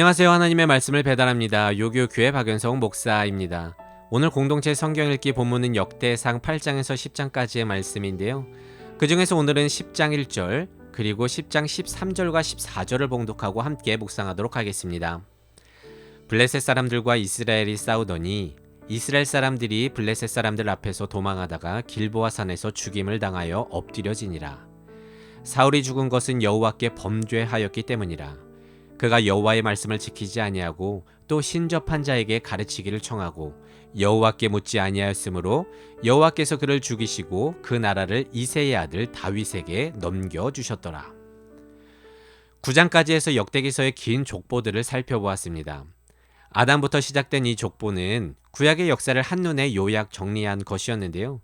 안녕하세요. 하나님의 말씀을 배달합니다. 요교교회 박연성 목사입니다. 오늘 공동체 성경 읽기 본문은 역대상 8장에서 10장까지의 말씀인데요. 그 중에서 오늘은 10장 1절 그리고 10장 13절과 14절을 봉독하고 함께 묵상하도록 하겠습니다. 블레셋 사람들과 이스라엘이 싸우더니 이스라엘 사람들이 블레셋 사람들 앞에서 도망하다가 길보아 산에서 죽임을 당하여 엎드려지니라. 사울이 죽은 것은 여호와께 범죄하였기 때문이라. 그가 여호와의 말씀을 지키지 아니하고 또 신접한 자에게 가르치기를 청하고 여호와께 묻지 아니하였으므로 여호와께서 그를 죽이시고 그 나라를 이새의 아들 다윗에게 넘겨주셨더라. 9장까지 해서 역대기서의 긴 족보들을 살펴보았습니다. 아담부터 시작된 이 족보는 구약의 역사를 한눈에 요약 정리한 것이었는데요.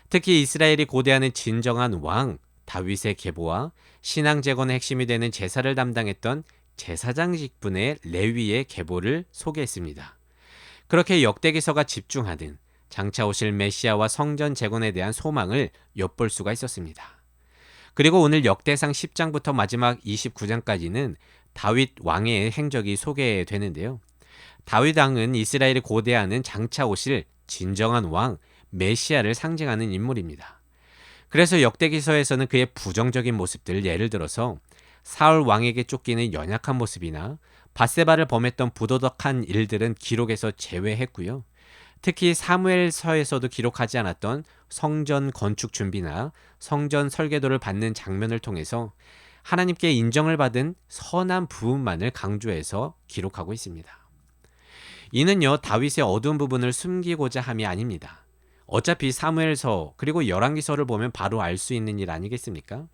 특히 이스라엘이 고대하는 진정한 왕 다윗의 계보와 신앙 재건의 핵심이 되는 제사를 담당했던 제사장 직분의 레위의 계보를 소개했습니다. 그렇게 역대기서가 집중하는 장차 오실 메시아와 성전 재건에 대한 소망을 엿볼 수가 있었습니다. 그리고 오늘 역대상 10장부터 마지막 29장까지는 다윗 왕의 행적이 소개되는데요. 다윗 왕은 이스라엘이 고대하는 장차 오실 진정한 왕 메시아를 상징하는 인물입니다. 그래서 역대기서에서는 그의 부정적인 모습들, 예를 들어서 사울 왕에게 쫓기는 연약한 모습이나 밧세바를 범했던 부도덕한 일들은 기록에서 제외했고요. 특히 사무엘서에서도 기록하지 않았던 성전 건축 준비나 성전 설계도를 받는 장면을 통해서 하나님께 인정을 받은 선한 부분만을 강조해서 기록하고 있습니다. 이는요, 다윗의 어두운 부분을 숨기고자 함이 아닙니다. 어차피 사무엘서 그리고 열왕기서를 보면 바로 알 수 있는 일 아니겠습니까?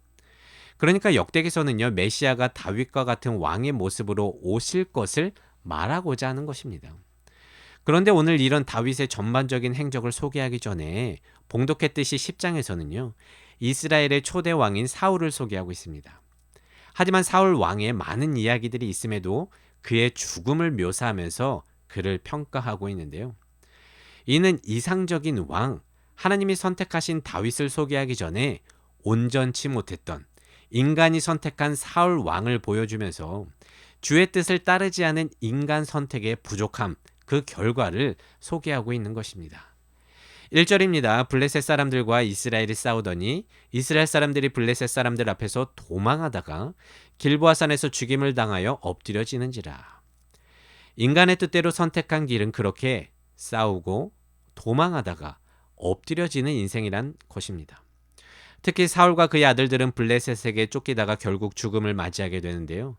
그러니까 역대기서는요, 메시아가 다윗과 같은 왕의 모습으로 오실 것을 말하고자 하는 것입니다. 그런데 오늘 이런 다윗의 전반적인 행적을 소개하기 전에 봉독했듯이 10장에서는요, 이스라엘의 초대 왕인 사울을 소개하고 있습니다. 하지만 사울 왕의 많은 이야기들이 있음에도 그의 죽음을 묘사하면서 그를 평가하고 있는데요. 이는 이상적인 왕, 하나님이 선택하신 다윗을 소개하기 전에 온전치 못했던 인간이 선택한 사울 왕을 보여주면서 주의 뜻을 따르지 않은 인간 선택의 부족함, 그 결과를 소개하고 있는 것입니다. 1절입니다. 블레셋 사람들과 이스라엘이 싸우더니 이스라엘 사람들이 블레셋 사람들 앞에서 도망하다가 길보아 산에서 죽임을 당하여 엎드려지는지라. 인간의 뜻대로 선택한 길은 그렇게 싸우고 도망하다가 엎드려지는 인생이란 것입니다. 특히 사울과 그의 아들들은 블레셋에게 쫓기다가 결국 죽음을 맞이하게 되는데요.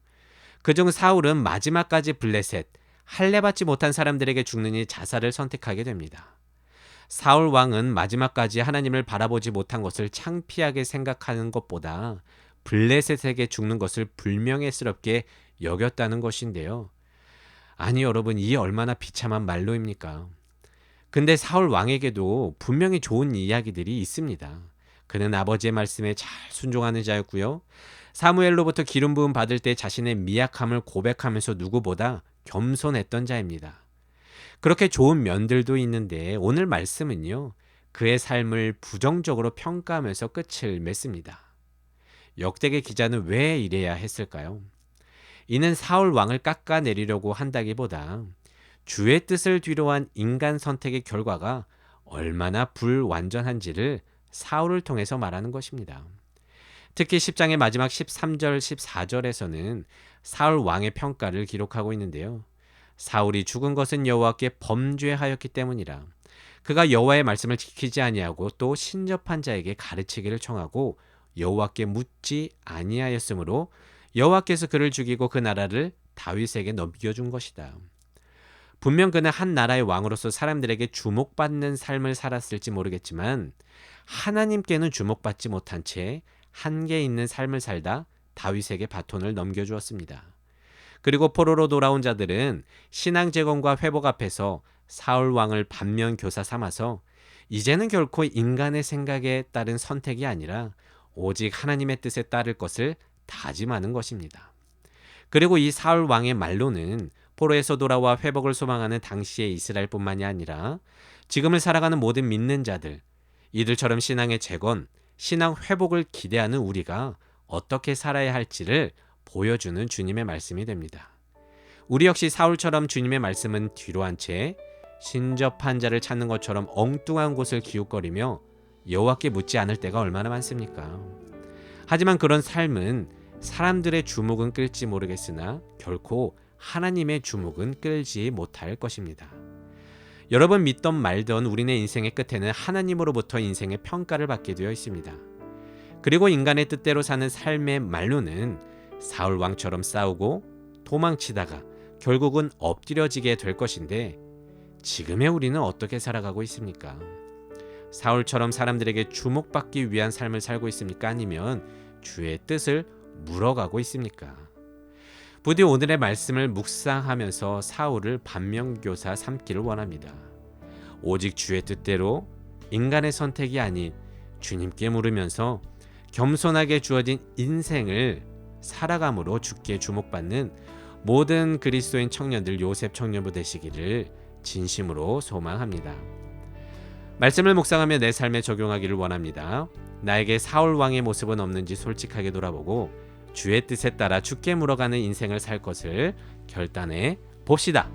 그중 사울은 마지막까지 블레셋, 할례받지 못한 사람들에게 죽느니 자살을 선택하게 됩니다. 사울 왕은 마지막까지 하나님을 바라보지 못한 것을 창피하게 생각하는 것보다 블레셋에게 죽는 것을 불명예스럽게 여겼다는 것인데요. 아니 여러분, 이게 얼마나 비참한 말로입니까? 근데 사울 왕에게도 분명히 좋은 이야기들이 있습니다. 그는 아버지의 말씀에 잘 순종하는 자였고요. 사무엘로부터 기름 부음 받을 때 자신의 미약함을 고백하면서 누구보다 겸손했던 자입니다. 그렇게 좋은 면들도 있는데 오늘 말씀은요, 그의 삶을 부정적으로 평가하면서 끝을 맺습니다. 역대기 기자는 왜 이래야 했을까요? 이는 사울 왕을 깎아내리려고 한다기보다 주의 뜻을 뒤로한 인간 선택의 결과가 얼마나 불완전한지를 사울을 통해서 말하는 것입니다. 특히 10장의 마지막 13절, 14절에서는 사울 왕의 평가를 기록하고 있는데요. 사울이 죽은 것은 여호와께 범죄하였기 때문이라. 그가 여호와의 말씀을 지키지 아니하고 또 신접한 자에게 가르치기를 청하고 여호와께 묻지 아니하였으므로 여호와께서 그를 죽이고 그 나라를 다윗에게 넘겨준 것이다. 분명 그는 한 나라의 왕으로서 사람들에게 주목받는 삶을 살았을지 모르겠지만 하나님께는 주목받지 못한 채 한계 있는 삶을 살다 다윗에게 바톤을 넘겨주었습니다. 그리고 포로로 돌아온 자들은 신앙 재건과 회복 앞에서 사울 왕을 반면 교사 삼아서 이제는 결코 인간의 생각에 따른 선택이 아니라 오직 하나님의 뜻에 따를 것을 다짐하는 것입니다. 그리고 이 사울 왕의 말로는 포로에서 돌아와 회복을 소망하는 당시의 이스라엘뿐만이 아니라 지금을 살아가는 모든 믿는 자들, 이들처럼 신앙의 재건, 신앙 회복을 기대하는 우리가 어떻게 살아야 할지를 보여주는 주님의 말씀이 됩니다. 우리 역시 사울처럼 주님의 말씀은 뒤로 한 채 신접한 자를 찾는 것처럼 엉뚱한 곳을 기웃거리며 여호와께 묻지 않을 때가 얼마나 많습니까? 하지만 그런 삶은 사람들의 주목은 끌지 모르겠으나 결코 하나님의 주목은 끌지 못할 것입니다. 여러분 믿던 말던 우리네 인생의 끝에는 하나님으로부터 인생의 평가를 받게 되어 있습니다. 그리고 인간의 뜻대로 사는 삶의 말로는 사울 왕처럼 싸우고 도망치다가 결국은 엎드려지게 될 것인데 지금의 우리는 어떻게 살아가고 있습니까? 사울처럼 사람들에게 주목받기 위한 삶을 살고 있습니까? 아니면 주의 뜻을 물어가고 있습니까? 부디 오늘의 말씀을 묵상하면서 사울을 반면교사 삼기를 원합니다. 오직 주의 뜻대로 인간의 선택이 아닌 주님께 물으면서 겸손하게 주어진 인생을 살아감으로 주께 주목받는 모든 그리스도인 청년들 요셉 청년부 되시기를 진심으로 소망합니다. 말씀을 묵상하며 내 삶에 적용하기를 원합니다. 나에게 사울 왕의 모습은 없는지 솔직하게 돌아보고 주의 뜻에 따라 주께 물어가는 인생을 살 것을 결단해 봅시다.